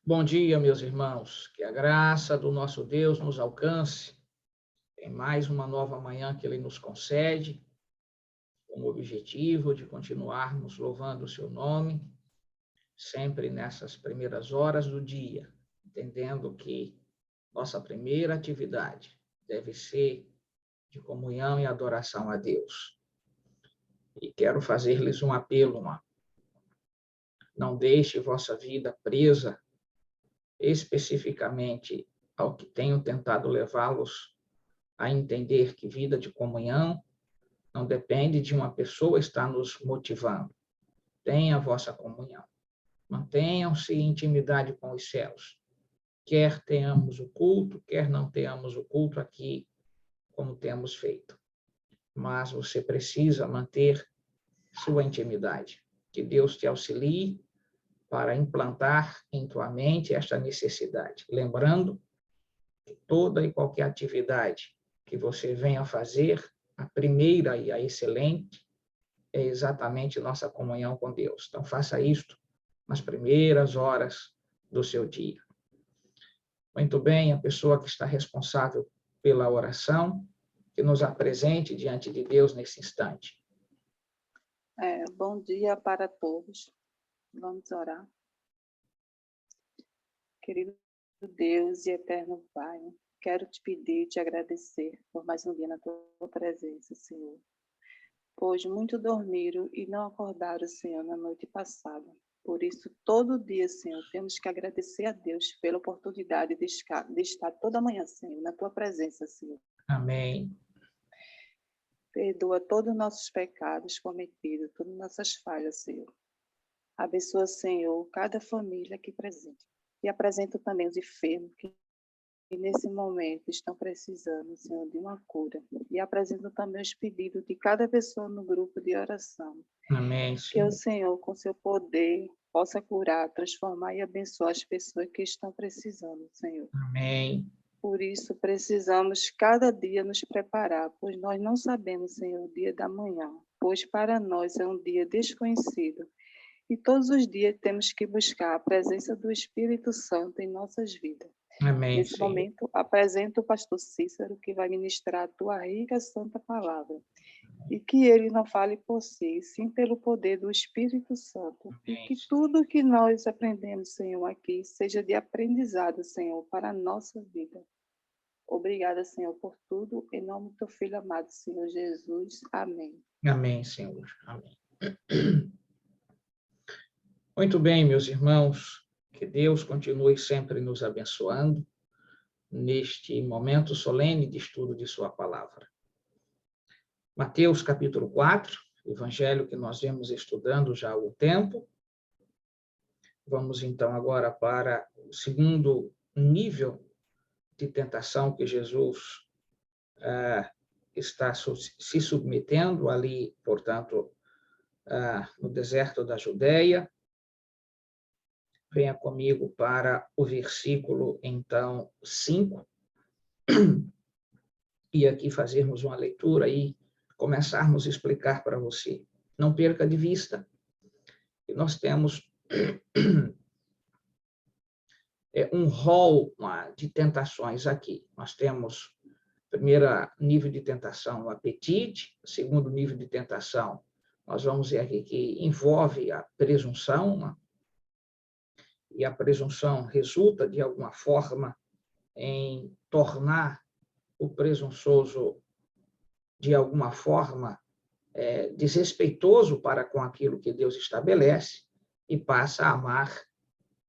Bom dia, meus irmãos. Que a graça do nosso Deus nos alcance em mais uma nova manhã que Ele nos concede, com o objetivo de continuarmos louvando o seu nome, sempre nessas primeiras horas do dia, entendendo que nossa primeira atividade deve ser de comunhão e adoração a Deus. E quero fazer-lhes um apelo, não deixe vossa vida presa especificamente ao que tenho tentado levá-los a entender que vida de comunhão não depende de uma pessoa estar nos motivando. Tenha a vossa comunhão. Mantenham-se em intimidade com os céus. Quer tenhamos o culto, quer não tenhamos o culto aqui, como temos feito. Mas você precisa manter sua intimidade. Que Deus te auxilie para implantar em tua mente esta necessidade. Lembrando que toda e qualquer atividade que você venha fazer, a primeira e a excelente, é exatamente nossa comunhão com Deus. Então, faça isto nas primeiras horas do seu dia. Muito bem, a pessoa que está responsável pela oração, que nos apresente diante de Deus nesse instante. Bom dia para todos. Vamos orar. Querido Deus e eterno Pai, quero te pedir e te agradecer por mais um dia na tua presença, Senhor. Pois muito dormiram e não acordaram, Senhor, na noite passada. Por isso, todo dia, Senhor, temos que agradecer a Deus pela oportunidade de estar toda manhã, Senhor, na tua presença, Senhor. Amém. Perdoa todos os nossos pecados cometidos, todas as nossas falhas, Senhor. Abençoa, Senhor, cada família aqui presente. E apresento também os enfermos que nesse momento estão precisando, Senhor, de uma cura. E apresento também os pedidos de cada pessoa no grupo de oração. Amém, Que Senhor. o Senhor, com seu poder, possa curar, transformar e abençoar as pessoas que estão precisando, Senhor. Amém. Por isso, precisamos cada dia nos preparar, pois nós não sabemos, Senhor, o dia da manhã, pois para nós é um dia desconhecido. E todos os dias temos que buscar a presença do Espírito Santo em nossas vidas. Amém, Nesse Senhor. momento, apresento o pastor Cícero, que vai ministrar a tua rica santa palavra. E que ele não fale por si, sim pelo poder do Espírito Santo. E que tudo que nós aprendemos, Senhor, aqui, seja de aprendizado, Senhor, para a nossa vida. Obrigada, Senhor, por tudo. Em nome do teu Filho amado, Senhor Jesus. Amém. Amém, Senhor. Amém. Muito bem, meus irmãos, que Deus continue sempre nos abençoando neste momento solene de estudo de sua palavra. Mateus, capítulo 4, evangelho que nós vemos estudando já há algum tempo. Vamos, então, agora para o segundo nível de tentação que Jesus está se submetendo ali, portanto, no deserto da Judeia. Venha comigo para o versículo, então, 5, e aqui fazermos uma leitura e começarmos a explicar para você. Não perca de vista que nós temos um rol de tentações aqui. Nós temos, primeiro nível de tentação, o apetite. Segundo nível de tentação, nós vamos ver aqui que envolve a presunção, e a presunção resulta, de alguma forma, em tornar o presunçoso, de alguma forma, desrespeitoso para com aquilo que Deus estabelece e passa a amar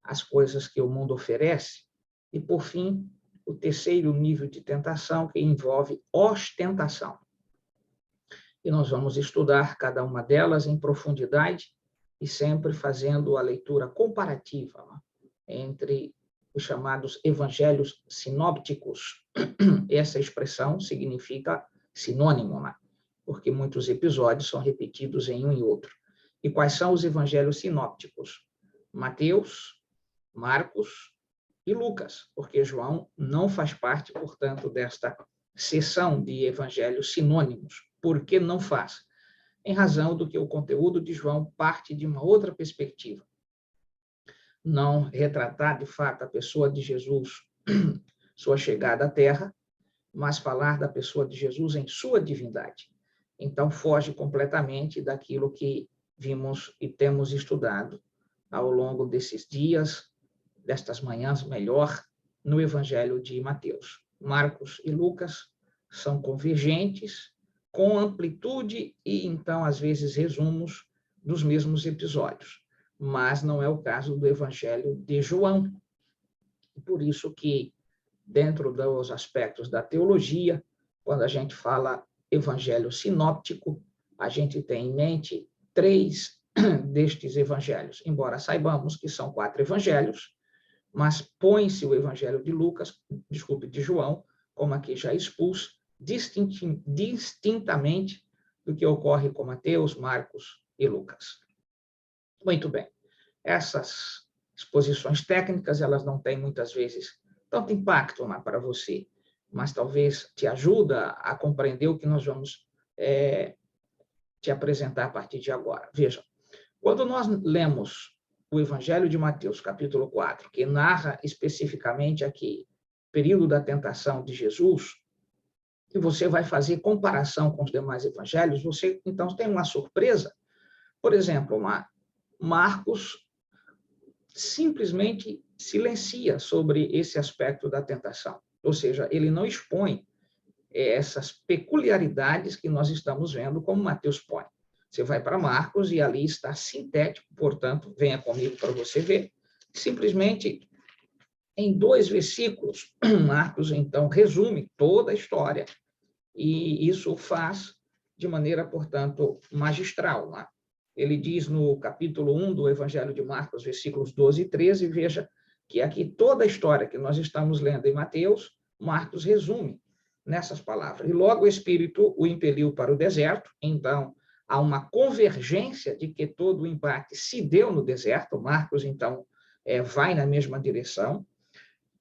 as coisas que o mundo oferece. E, por fim, o terceiro nível de tentação, que envolve ostentação. E nós vamos estudar cada uma delas em profundidade e sempre fazendo a leitura comparativa entre os chamados evangelhos sinópticos. Essa expressão significa sinônimo, porque muitos episódios são repetidos em um e outro. E quais são os evangelhos sinópticos? Mateus, Marcos e Lucas, porque João não faz parte, portanto, desta seção de evangelhos sinônimos. Por que não faz? Em razão do que o conteúdo de João parte de uma outra perspectiva. não retratar, de fato, a pessoa de Jesus, sua chegada à Terra, mas falar da pessoa de Jesus em sua divindade. Então, foge completamente daquilo que vimos e temos estudado ao longo desses dias, destas manhãs, melhor, no Evangelho de Mateus. Marcos e Lucas são convergentes, com amplitude e, então, às vezes, resumos dos mesmos episódios. Mas não é o caso do Evangelho de João. Por isso que, dentro dos aspectos da teologia, quando a gente fala evangelho sinóptico, a gente tem em mente 3 destes evangelhos, embora saibamos que são 4 evangelhos, mas põe-se o evangelho de de João, como aqui já expus, distintamente do que ocorre com Mateus, Marcos e Lucas. Muito bem. Essas exposições técnicas, elas não têm muitas vezes tanto impacto para você, mas talvez te ajuda a compreender o que nós vamos te apresentar a partir de agora. Vejam, quando nós lemos o Evangelho de Mateus, capítulo 4, que narra especificamente aqui o período da tentação de Jesus, e você vai fazer comparação com os demais evangelhos, você, então, tem uma surpresa. Por exemplo, Marcos simplesmente silencia sobre esse aspecto da tentação. Ou seja, ele não expõe essas peculiaridades que nós estamos vendo, como Mateus põe. Você vai para Marcos e ali está sintético, portanto, venha comigo para você ver. Simplesmente, em 2 versículos, Marcos, então, resume toda a história e isso faz de maneira, portanto, magistral. Ele diz no capítulo 1 do Evangelho de Marcos, versículos 12 e 13, veja que aqui toda a história que nós estamos lendo em Mateus, Marcos resume nessas palavras. E logo o Espírito o impeliu para o deserto, então há uma convergência de que todo o embate se deu no deserto, Marcos, então, vai na mesma direção.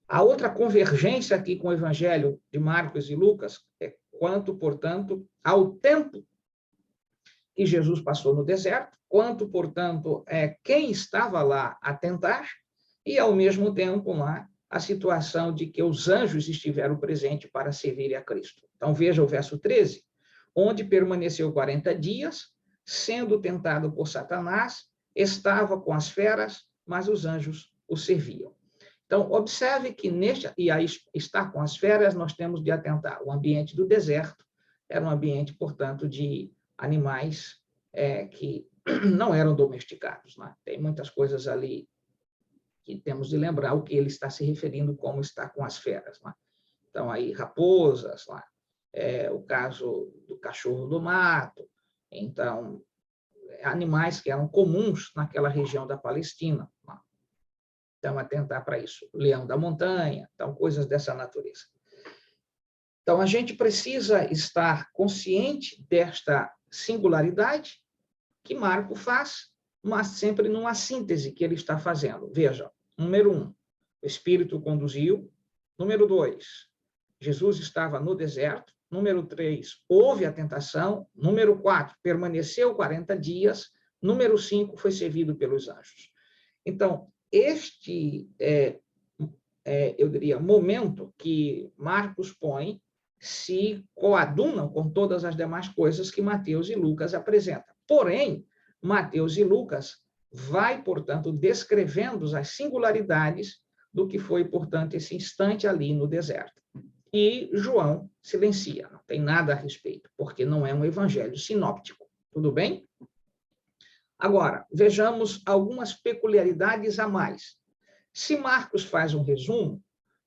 A outra convergência aqui com o Evangelho de Marcos e Lucas é quanto, portanto, ao tempo que Jesus passou no deserto, quanto, portanto, quem estava lá a tentar, e, ao mesmo tempo, lá, a situação de que os anjos estiveram presentes para servir a Cristo. Então, veja o verso 13, onde permaneceu 40 dias, sendo tentado por Satanás, estava com as feras, mas os anjos o serviam. Então, observe que e aí estar com as feras, nós temos de atentar. O ambiente do deserto era um ambiente, portanto, de animais que não eram domesticados. Tem muitas coisas ali que temos de lembrar o que ele está se referindo como está com as feras. Então, aí, raposas, o caso do cachorro do mato, então, animais que eram comuns naquela região da Palestina. Então, atentar para isso. Leão da montanha, então, coisas dessa natureza. Então, a gente precisa estar consciente desta singularidade que Marco faz, mas sempre numa síntese que ele está fazendo. Veja, número 1, o Espírito conduziu. Número 2, Jesus estava no deserto. Número 3, houve a tentação. Número 4, permaneceu 40 dias. Número 5, foi servido pelos anjos. Então, este, eu diria, momento que Marcos põe se coadunam com todas as demais coisas que Mateus e Lucas apresentam. Porém, Mateus e Lucas vai, portanto, descrevendo as singularidades do que foi, portanto, esse instante ali no deserto. E João silencia, não tem nada a respeito, porque não é um evangelho sinóptico. Tudo bem? Agora, vejamos algumas peculiaridades a mais. Se Marcos faz um resumo,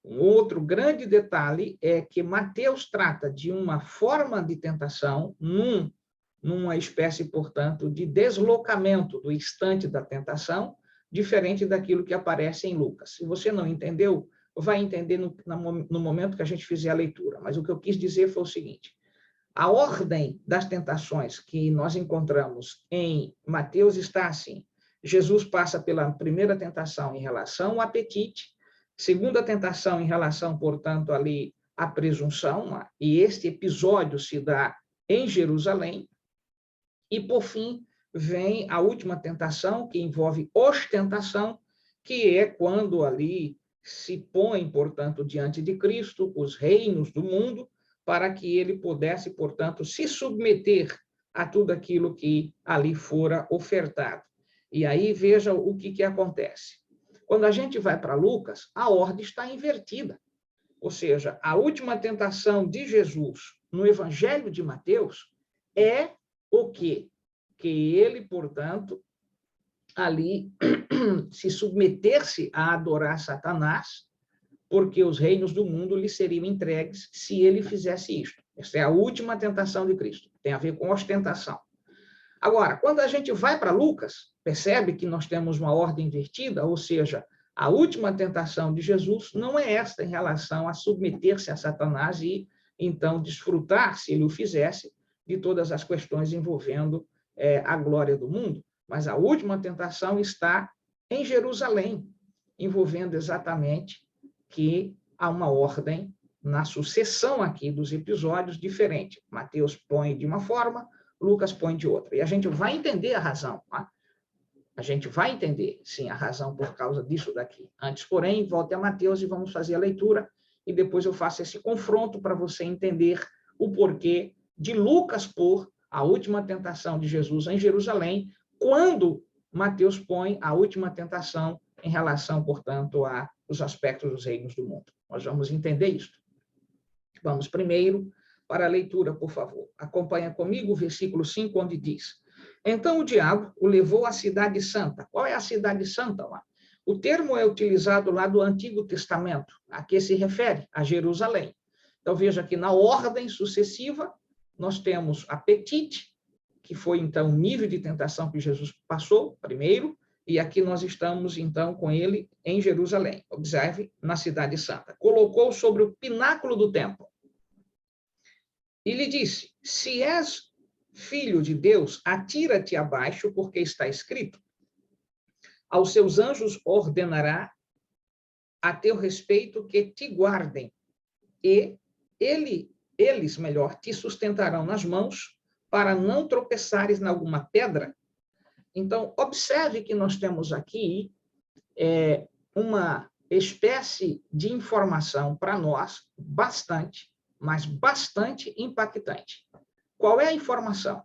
um outro grande detalhe é que Mateus trata de uma forma de tentação numa espécie, portanto, de deslocamento do instante da tentação, diferente daquilo que aparece em Lucas. Se você não entendeu, vai entender no momento que a gente fizer a leitura. Mas o que eu quis dizer foi o seguinte: a ordem das tentações que nós encontramos em Mateus está assim. Jesus passa pela primeira tentação em relação ao apetite, segunda tentação em relação, portanto, ali à presunção, e este episódio se dá em Jerusalém, e, por fim, vem a última tentação, que envolve ostentação, que é quando ali se põe, portanto, diante de Cristo os reinos do mundo, para que ele pudesse, portanto, se submeter a tudo aquilo que ali fora ofertado. E aí veja o que acontece. Quando a gente vai para Lucas, a ordem está invertida. Ou seja, a última tentação de Jesus no Evangelho de Mateus é o quê? Que ele, portanto, ali se submeter-se a adorar Satanás, porque os reinos do mundo lhe seriam entregues se ele fizesse isto. Esta é a última tentação de Cristo. Tem a ver com ostentação. Agora, quando a gente vai para Lucas, percebe que nós temos uma ordem invertida, ou seja, a última tentação de Jesus não é esta em relação a submeter-se a Satanás e, então, desfrutar, se ele o fizesse, de todas as questões envolvendo a glória do mundo. Mas a última tentação está em Jerusalém, envolvendo exatamente que há uma ordem na sucessão aqui dos episódios diferente. Mateus põe de uma forma, Lucas põe de outra. E a gente vai entender a razão. Tá? A gente vai entender, sim, a razão por causa disso daqui. Antes, porém, volte a Mateus e vamos fazer a leitura, e depois eu faço esse confronto para você entender o porquê de Lucas pôr a última tentação de Jesus em Jerusalém, quando Mateus põe a última tentação em relação, portanto, aos aspectos dos reinos do mundo. Nós vamos entender isso. Vamos primeiro para a leitura, por favor. Acompanha comigo o versículo 5, onde diz: Então o diabo o levou à cidade santa. Qual é a cidade santa lá? O termo é utilizado lá do Antigo Testamento, a que se refere a Jerusalém. Então veja que na ordem sucessiva nós temos apetite, que foi então o nível de tentação que Jesus passou primeiro, e aqui nós estamos então com ele em Jerusalém. Observe, na cidade santa. Colocou sobre o pináculo do templo e lhe disse: Se és filho de Deus, atira-te abaixo, porque está escrito: aos seus anjos ordenará a teu respeito que te guardem, e eles, te sustentarão nas mãos, para não tropeçares em alguma pedra. Então, observe que nós temos aqui uma espécie de informação para nós bastante, mas bastante impactante. Qual é a informação?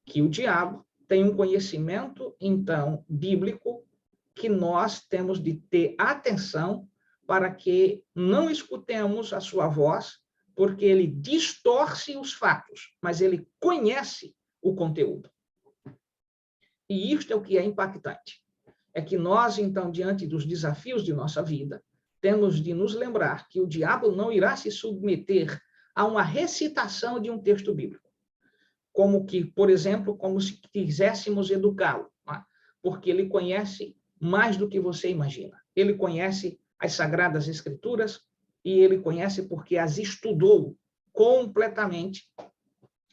Que o diabo tem um conhecimento, então, bíblico, que nós temos de ter atenção para que não escutemos a sua voz, porque ele distorce os fatos, mas ele conhece o conteúdo. E isto é o que é impactante. É que nós, então, diante dos desafios de nossa vida, temos de nos lembrar que o diabo não irá se submeter a uma recitação de um texto bíblico. Como que, por exemplo, como se quiséssemos educá-lo, porque ele conhece mais do que você imagina. Ele conhece as Sagradas Escrituras e ele conhece porque as estudou completamente,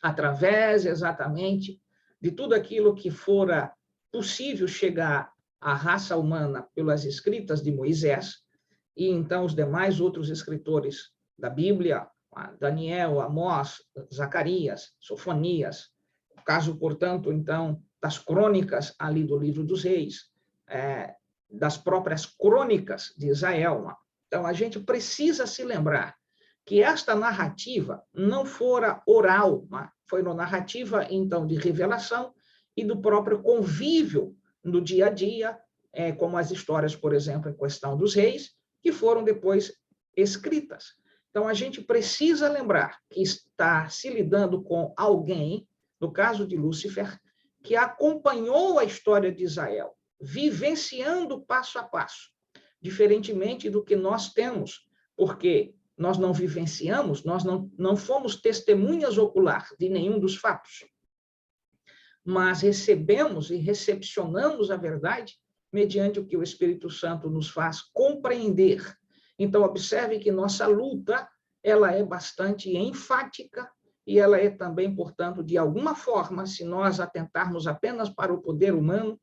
através exatamente de tudo aquilo que fora possível chegar à raça humana pelas escritas de Moisés, e então os demais outros escritores da Bíblia, Daniel, Amós, Zacarias, Sofonias, o caso, portanto, então, das crônicas ali do livro dos reis, das próprias crônicas de Israel. Então, a gente precisa se lembrar que esta narrativa não fora oral, foi uma narrativa, então, de revelação e do próprio convívio no dia a dia, como as histórias, por exemplo, em questão dos reis, que foram depois escritas. Então, a gente precisa lembrar que está se lidando com alguém, no caso de Lúcifer, que acompanhou a história de Israel, vivenciando passo a passo, diferentemente do que nós temos, porque nós não vivenciamos, nós não fomos testemunhas ocular de nenhum dos fatos, mas recebemos e recepcionamos a verdade mediante o que o Espírito Santo nos faz compreender. Então, observe que nossa luta, ela é bastante enfática e ela é também, portanto, de alguma forma, se nós atentarmos apenas para o poder humano,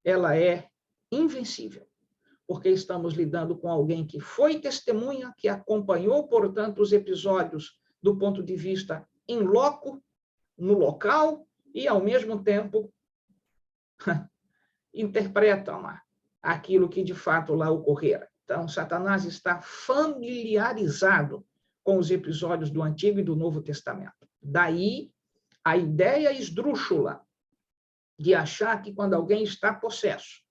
ela é invencível, porque estamos lidando com alguém que foi testemunha, que acompanhou, portanto, os episódios do ponto de vista in loco, no local, e, ao mesmo tempo, interpretam aquilo que de fato lá ocorrera. Então, Satanás está familiarizado com os episódios do Antigo e do Novo Testamento. Daí a ideia esdrúxula de achar que quando alguém está possesso,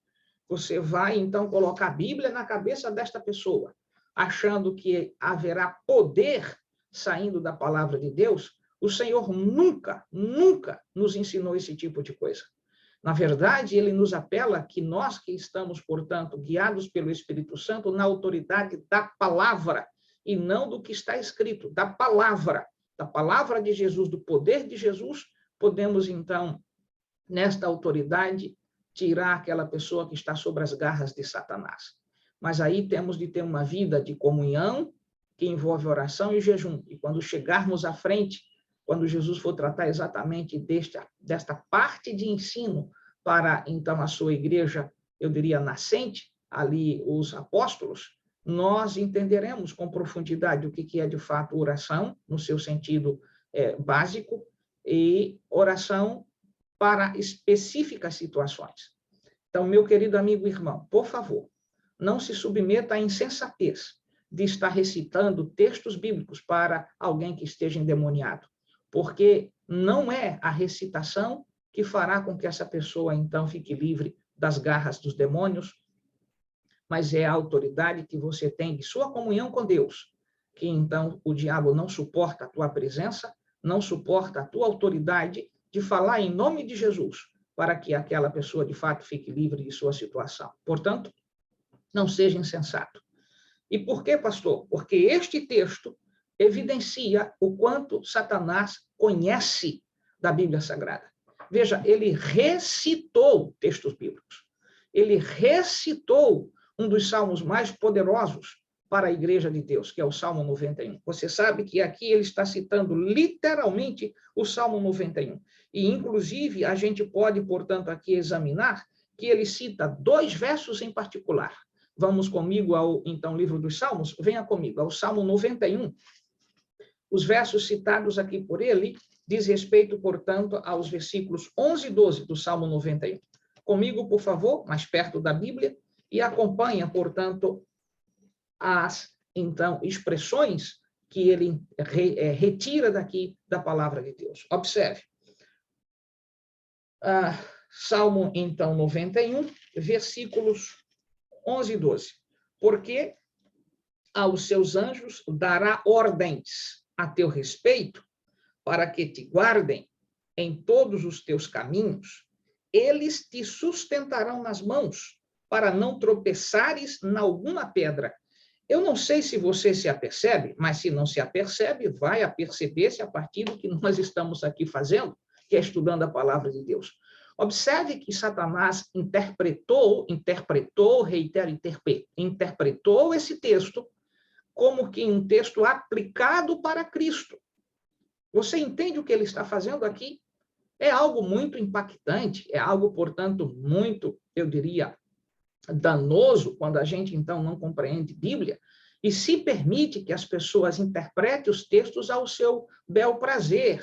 você vai, então, colocar a Bíblia na cabeça desta pessoa, achando que haverá poder saindo da palavra de Deus. O Senhor nunca, nunca nos ensinou esse tipo de coisa. Na verdade, ele nos apela que nós que estamos, portanto, guiados pelo Espírito Santo na autoridade da palavra, e não do que está escrito, da palavra de Jesus, do poder de Jesus, podemos, então, nesta autoridade, tirar aquela pessoa que está sob as garras de Satanás. Mas aí temos de ter uma vida de comunhão, que envolve oração e jejum. E quando chegarmos à frente, quando Jesus for tratar exatamente desta parte de ensino para, então, a sua igreja, eu diria, nascente, ali os apóstolos, nós entenderemos com profundidade o que é, de fato, oração, no seu sentido básico, e oração para específicas situações. Então, meu querido amigo e irmão, por favor, não se submeta à insensatez de estar recitando textos bíblicos para alguém que esteja endemoniado, porque não é a recitação que fará com que essa pessoa, então, fique livre das garras dos demônios, mas é a autoridade que você tem de sua comunhão com Deus, que, então, o diabo não suporta a tua presença, não suporta a tua autoridade de falar em nome de Jesus, para que aquela pessoa, de fato, fique livre de sua situação. Portanto, não seja insensato. E por quê, pastor? Porque este texto evidencia o quanto Satanás conhece da Bíblia Sagrada. Veja, ele recitou textos bíblicos. Ele recitou um dos salmos mais poderosos para a Igreja de Deus, que é o Salmo 91. Você sabe que aqui ele está citando literalmente o Salmo 91. E, inclusive, a gente pode, portanto, aqui examinar que ele cita 2 versos em particular. Vamos comigo ao, então, livro dos Salmos? Venha comigo, ao Salmo 91. Os versos citados aqui por ele diz respeito, portanto, aos versículos 11 e 12 do Salmo 91. Comigo, por favor, mais perto da Bíblia, e acompanha, portanto, as, então, expressões que ele retira daqui da palavra de Deus. Observe. Salmo, então, 91, versículos 11 e 12. Porque aos seus anjos dará ordens a teu respeito, para que te guardem em todos os teus caminhos. Eles te sustentarão nas mãos, para não tropeçares em alguma pedra. Eu não sei se você se apercebe, mas se não se apercebe, vai aperceber-se a partir do que nós estamos aqui fazendo, que é estudando a palavra de Deus. Observe que Satanás interpretou esse texto como que um texto aplicado para Cristo. Você entende o que ele está fazendo aqui? É algo muito impactante, é algo, portanto, muito, eu diria, danoso, quando a gente, então, não compreende Bíblia, e se permite que as pessoas interpretem os textos ao seu bel prazer.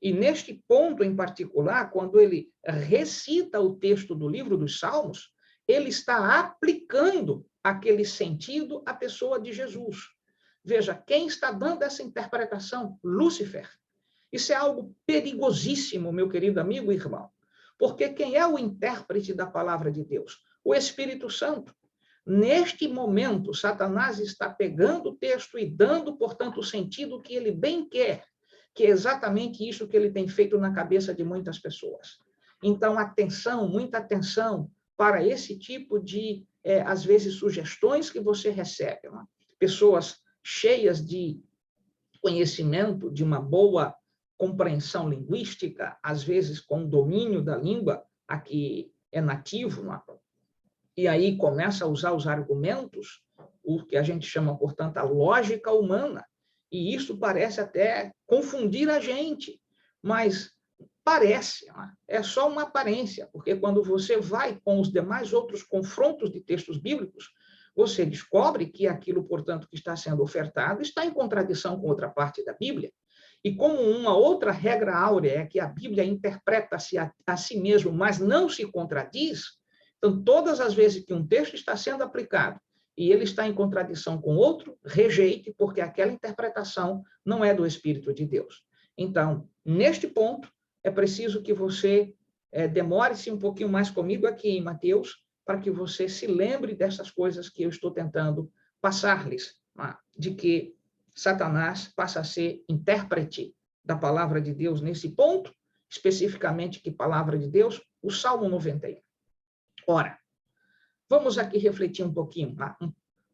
E neste ponto em particular, quando ele recita o texto do livro dos Salmos, ele está aplicando aquele sentido à pessoa de Jesus. Veja, quem está dando essa interpretação? Lúcifer. Isso é algo perigosíssimo, meu querido amigo e irmão, porque quem é o intérprete da palavra de Deus? O Espírito Santo. Neste momento, Satanás está pegando o texto e dando, portanto, o sentido que ele bem quer, que é exatamente isso que ele tem feito na cabeça de muitas pessoas. Então, atenção, muita atenção para esse tipo de, às vezes, sugestões que você recebe. Né? Pessoas cheias de conhecimento, de uma boa compreensão linguística, às vezes com domínio da língua, a que é nativo, né? E aí começa a usar os argumentos, o que a gente chama, portanto, a lógica humana, e isso parece até confundir a gente, mas parece, né? É só uma aparência, porque quando você vai com os demais outros confrontos de textos bíblicos, você descobre que aquilo, portanto, que está sendo ofertado está em contradição com outra parte da Bíblia. E como uma outra regra áurea é que a Bíblia interpreta-se a si mesmo, mas não se contradiz, Então, todas as vezes que um texto está sendo aplicado e ele está em contradição com outro, rejeite, porque aquela interpretação não é do Espírito de Deus. Então, neste ponto, é preciso que você demore-se um pouquinho mais comigo aqui em Mateus, para que você se lembre dessas coisas que eu estou tentando passar-lhes, de que Satanás passa a ser intérprete da palavra de Deus nesse ponto, especificamente que palavra de Deus? O Salmo 91. Ora, vamos aqui refletir um pouquinho,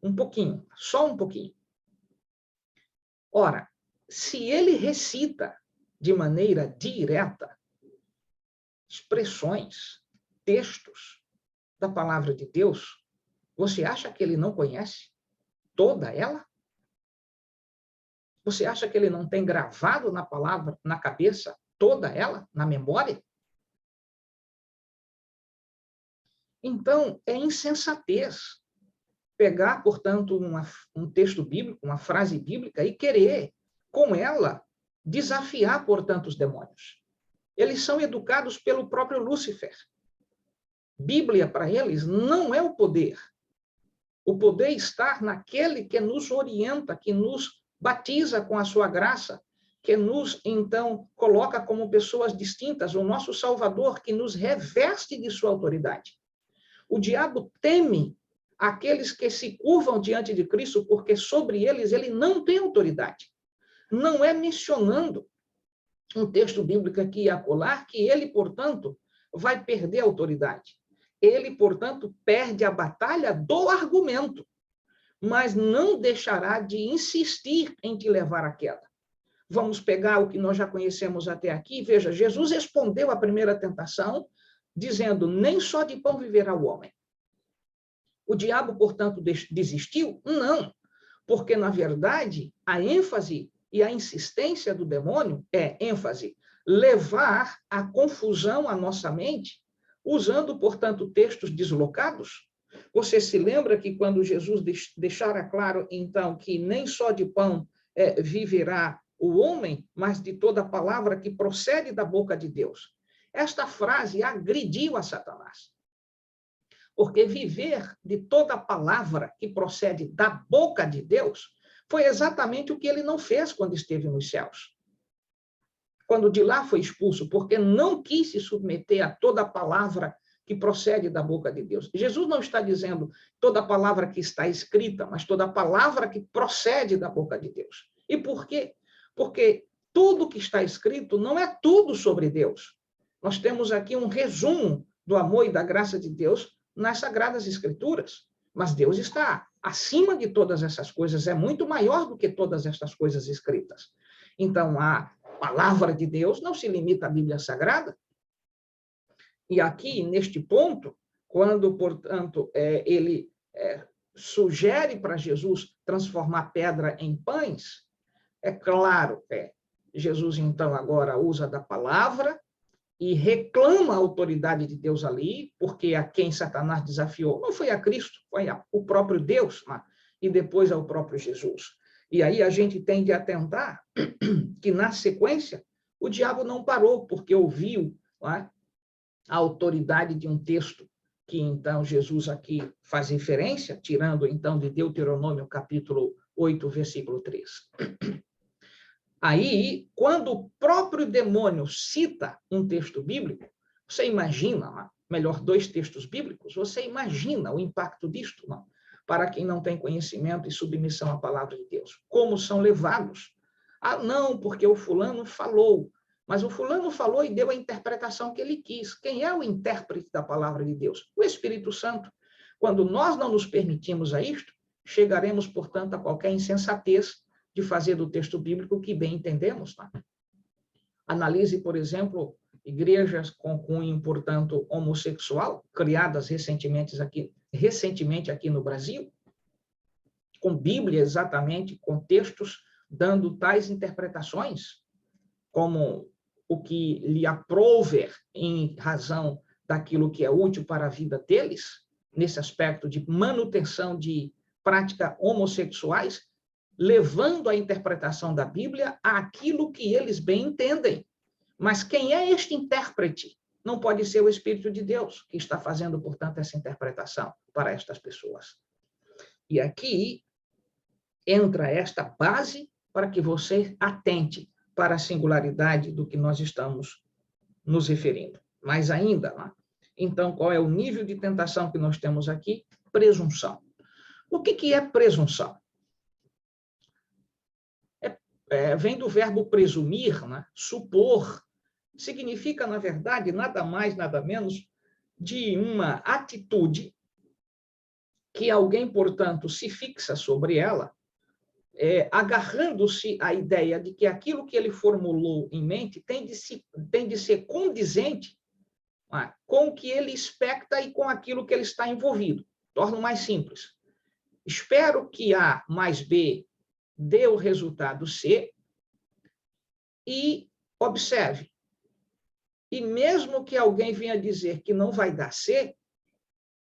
um pouquinho, só um pouquinho. Ora, se ele recita de maneira direta expressões, textos da palavra de Deus, você acha que ele não conhece toda ela? Você acha que ele não tem gravado na palavra, na cabeça, toda ela, na memória? Então, é insensatez pegar, portanto, um texto bíblico, uma frase bíblica, e querer, com ela, desafiar, portanto, os demônios. Eles são educados pelo próprio Lúcifer. Bíblia, para eles, não é o poder. O poder está naquele que nos orienta, que nos batiza com a sua graça, que nos, então, coloca como pessoas distintas, o nosso Salvador, que nos reveste de sua autoridade. O diabo teme aqueles que se curvam diante de Cristo, porque sobre eles ele não tem autoridade. Não é mencionando um texto bíblico aqui e acolá que ele, portanto, vai perder a autoridade. Ele, portanto, perde a batalha do argumento, mas não deixará de insistir em te levar à queda. Vamos pegar o que nós já conhecemos até aqui. Veja, Jesus respondeu à primeira tentação, dizendo, nem só de pão viverá o homem. O diabo, portanto, desistiu? Não, porque, na verdade, a ênfase e a insistência do demônio é ênfase, levar a confusão à nossa mente, usando, portanto, textos deslocados. Você se lembra que quando Jesus deixara claro, então, que nem só de pão viverá o homem, mas de toda palavra que procede da boca de Deus. Esta frase agrediu a Satanás. Porque viver de toda palavra que procede da boca de Deus foi exatamente o que ele não fez quando esteve nos céus. Quando de lá foi expulso, porque não quis se submeter a toda palavra que procede da boca de Deus. Jesus não está dizendo toda palavra que está escrita, mas toda palavra que procede da boca de Deus. E por quê? Porque tudo que está escrito não é tudo sobre Deus. Nós temos aqui um resumo do amor e da graça de Deus nas Sagradas Escrituras. Mas Deus está acima de todas essas coisas, é muito maior do que todas essas coisas escritas. Então, a palavra de Deus não se limita à Bíblia Sagrada. E aqui, neste ponto, quando, portanto, ele sugere para Jesus transformar pedra em pães, é claro, Jesus, então, agora usa da palavra e reclama a autoridade de Deus ali, porque a quem Satanás desafiou não foi a Cristo, foi o próprio Deus, e depois ao próprio Jesus. E aí a gente tem de atentar que, na sequência, o diabo não parou, porque ouviu a autoridade de um texto que, então, Jesus aqui faz referência, tirando, então, de Deuteronômio, capítulo 8, versículo 3. Aí, quando o próprio demônio cita um texto bíblico, você imagina, melhor, dois textos bíblicos, você imagina o impacto disto, não? Para quem não tem conhecimento e submissão à palavra de Deus. Como são levados? Ah, não, porque o fulano falou. Mas o fulano falou e deu a interpretação que ele quis. Quem é o intérprete da palavra de Deus? O Espírito Santo. Quando nós não nos permitimos a isto, chegaremos, portanto, a qualquer insensatez de fazer do texto bíblico o que bem entendemos. Tá? Analise, por exemplo, igrejas com cunho, portanto, homossexual, criadas recentemente aqui no Brasil, com Bíblia exatamente, com textos dando tais interpretações, como o que lhe aprouver em razão daquilo que é útil para a vida deles, nesse aspecto de manutenção de práticas homossexuais, levando a interpretação da Bíblia àquilo que eles bem entendem. Mas quem é este intérprete não pode ser o Espírito de Deus que está fazendo, portanto, essa interpretação para estas pessoas. E aqui entra esta base para que você atente para a singularidade do que nós estamos nos referindo. Mas ainda, né? Então, qual é o nível de tentação que nós temos aqui? Presunção. O que é presunção? Vem do verbo presumir, né? Supor. Significa, na verdade, nada mais, nada menos de uma atitude que alguém, portanto, se fixa sobre ela, agarrando-se à ideia de que aquilo que ele formulou em mente tem de ser condizente, né, com o que ele expecta e com aquilo que ele está envolvido. Torno mais simples. Espero que A mais B dê o resultado C e observe. E mesmo que alguém venha dizer que não vai dar C,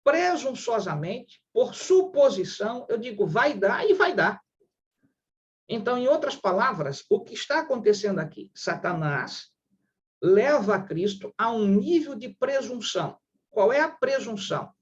presunçosamente, por suposição, eu digo vai dar e vai dar. Então, em outras palavras, o que está acontecendo aqui? Satanás leva a Cristo a um nível de presunção. Qual é a presunção?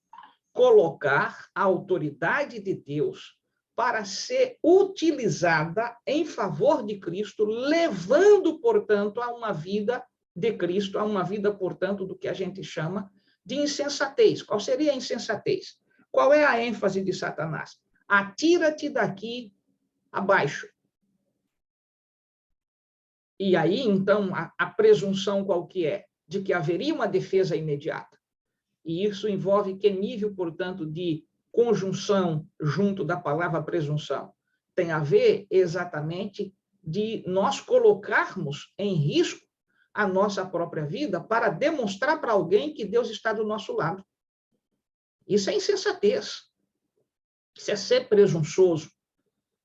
Colocar a autoridade de Deus para ser utilizada em favor de Cristo, levando, portanto, a uma vida de Cristo, a uma vida, portanto, do que a gente chama de insensatez. Qual seria a insensatez? Qual é a ênfase de Satanás? Atira-te daqui abaixo. E aí, então, a presunção qual que é? De que haveria uma defesa imediata. E isso envolve que nível, portanto, de conjunção junto da palavra presunção? Tem a ver exatamente de nós colocarmos em risco a nossa própria vida para demonstrar para alguém que Deus está do nosso lado. Isso é insensatez. Isso é ser presunçoso.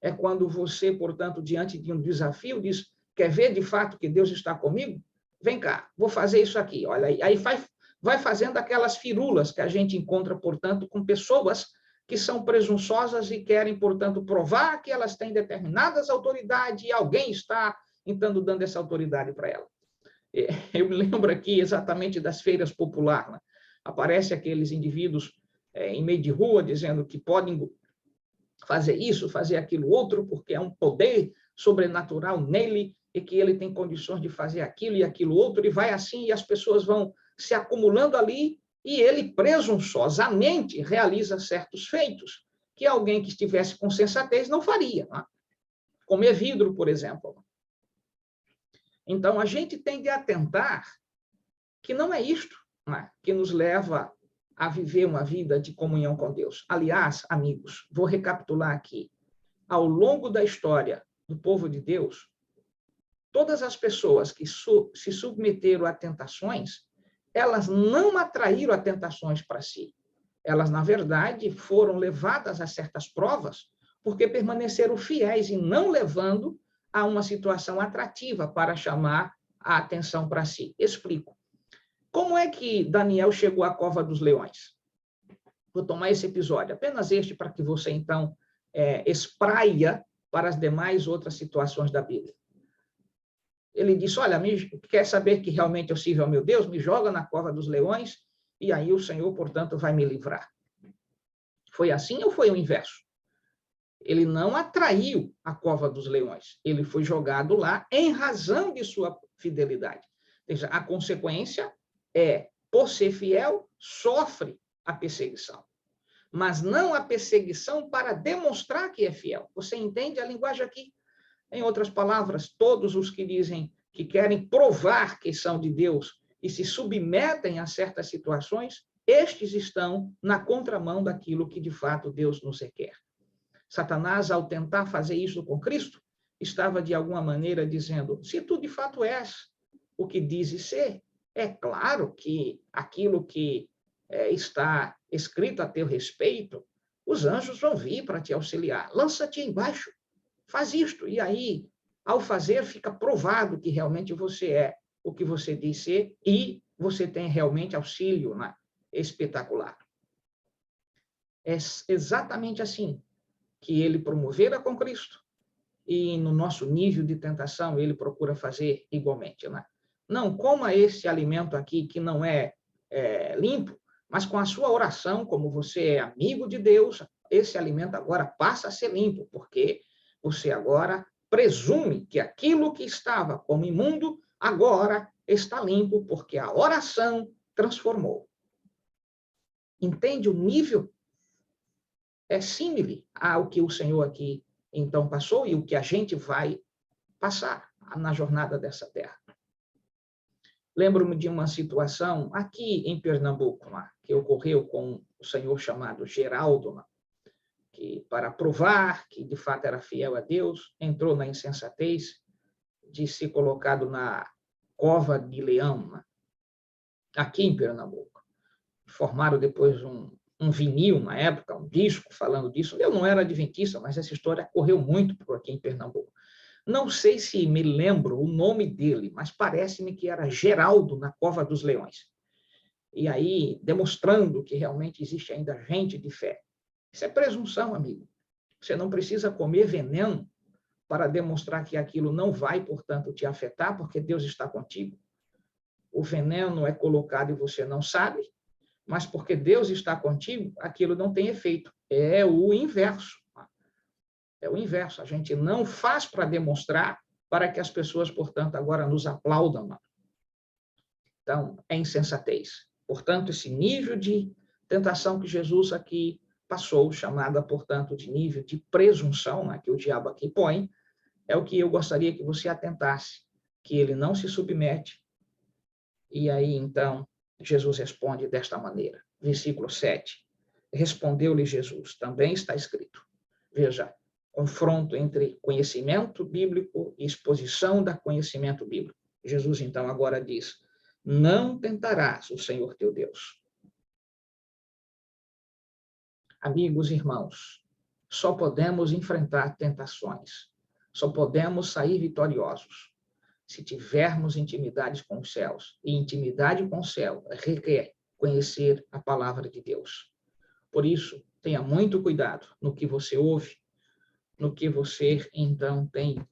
É quando você, portanto, diante de um desafio, diz: quer ver de fato que Deus está comigo? Vem cá, vou fazer isso aqui. Olha, aí vai fazendo aquelas firulas que a gente encontra, portanto, com pessoas que são presunçosas e querem, portanto, provar que elas têm determinadas autoridades e alguém está, então, dando essa autoridade para ela. Eu me lembro aqui exatamente das feiras populares. Né? Aparecem aqueles indivíduos em meio de rua dizendo que podem fazer isso, fazer aquilo outro, porque é um poder sobrenatural nele e que ele tem condições de fazer aquilo e aquilo outro, e vai assim, e as pessoas vão se acumulando ali, e ele presunçosamente realiza certos feitos que alguém que estivesse com sensatez não faria. Não é? Comer vidro, por exemplo. Então, a gente tem de atentar que não é isto, não é? Que nos leva a viver uma vida de comunhão com Deus. Aliás, amigos, vou recapitular aqui. Ao longo da história do povo de Deus, todas as pessoas que se submeteram a tentações, elas não atraíram a tentações para si. Elas, na verdade, foram levadas a certas provas porque permaneceram fiéis e não levando a uma situação atrativa para chamar a atenção para si. Explico. Como é que Daniel chegou à cova dos leões? Vou tomar esse episódio, apenas este, para que você, então, espraia para as demais outras situações da Bíblia. Ele disse: olha, quer saber que realmente eu sirvo ao meu Deus? Me joga na cova dos leões e aí o Senhor, portanto, vai me livrar. Foi assim ou foi o inverso? Ele não atraiu a cova dos leões. Ele foi jogado lá em razão de sua fidelidade. Ou seja, a consequência é, por ser fiel, sofre a perseguição. Mas não a perseguição para demonstrar que é fiel. Você entende a linguagem aqui? Em outras palavras, todos os que dizem que querem provar que são de Deus e se submetem a certas situações, estes estão na contramão daquilo que, de fato, Deus nos requer. Satanás, ao tentar fazer isso com Cristo, estava, de alguma maneira, dizendo: se tu, de fato, és o que dizes ser, é claro que aquilo que está escrito a teu respeito, os anjos vão vir para te auxiliar. Lança-te embaixo. Faz isto, e aí, ao fazer, fica provado que realmente você é o que você diz ser e você tem realmente auxílio espetacular. É exatamente assim que ele promovera com Cristo e no nosso nível de tentação ele procura fazer igualmente. não coma esse alimento aqui que não é limpo, mas com a sua oração, como você é amigo de Deus, esse alimento agora passa a ser limpo, porque você agora presume que aquilo que estava como imundo agora está limpo, porque a oração transformou. Entende o nível? É símile ao que o Senhor aqui então passou e o que a gente vai passar na jornada dessa terra. Lembro-me de uma situação aqui em Pernambuco, que ocorreu com o senhor chamado Geraldo, que, para provar que de fato era fiel a Deus, entrou na insensatez de ser colocado na cova de leão, aqui em Pernambuco. Formaram depois um vinil, na época, um disco falando disso. Eu não era adventista, mas essa história correu muito por aqui em Pernambuco. Não sei se me lembro o nome dele, mas parece-me que era Geraldo na Cova dos Leões. E aí, demonstrando que realmente existe ainda gente de fé. Isso é presunção, amigo. Você não precisa comer veneno para demonstrar que aquilo não vai, portanto, te afetar, porque Deus está contigo. O veneno é colocado e você não sabe, mas porque Deus está contigo, aquilo não tem efeito. É o inverso. É o inverso. A gente não faz para demonstrar, para que as pessoas, portanto, agora nos aplaudam. Então, é insensatez. Portanto, esse nível de tentação que Jesus aqui passou, chamada, portanto, de nível de presunção, que o diabo aqui põe, é o que eu gostaria que você atentasse, que ele não se submete. E aí, então, Jesus responde desta maneira. Versículo 7. Respondeu-lhe Jesus, também está escrito. Veja, confronto entre conhecimento bíblico e exposição do conhecimento bíblico. Jesus, então, agora diz, não tentarás o Senhor teu Deus. Amigos e irmãos, só podemos enfrentar tentações, só podemos sair vitoriosos se tivermos intimidade com os céus. E intimidade com o céu requer conhecer a palavra de Deus. Por isso, tenha muito cuidado no que você ouve, no que você, então, tem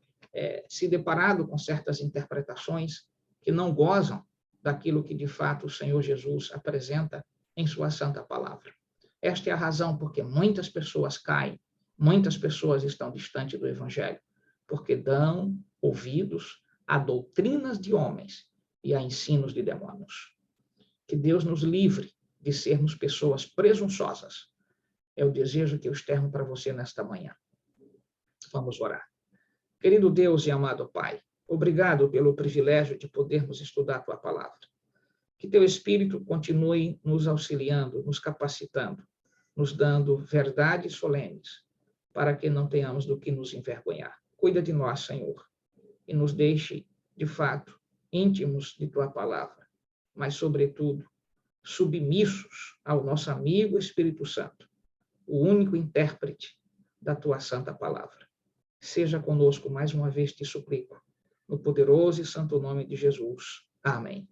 se deparado com certas interpretações que não gozam daquilo que, de fato, o Senhor Jesus apresenta em sua santa palavra. Esta é a razão porque muitas pessoas caem, muitas pessoas estão distantes do Evangelho, porque dão ouvidos a doutrinas de homens e a ensinos de demônios. Que Deus nos livre de sermos pessoas presunçosas. É o desejo que eu externo para você nesta manhã. Vamos orar. Querido Deus e amado Pai, obrigado pelo privilégio de podermos estudar a Tua palavra. Que Teu Espírito continue nos auxiliando, nos capacitando, nos dando verdades solenes, para que não tenhamos do que nos envergonhar. Cuida de nós, Senhor, e nos deixe, de fato, íntimos de Tua palavra, mas, sobretudo, submissos ao nosso amigo Espírito Santo, o único intérprete da Tua santa palavra. Seja conosco mais uma vez, te suplico, no poderoso e santo nome de Jesus. Amém.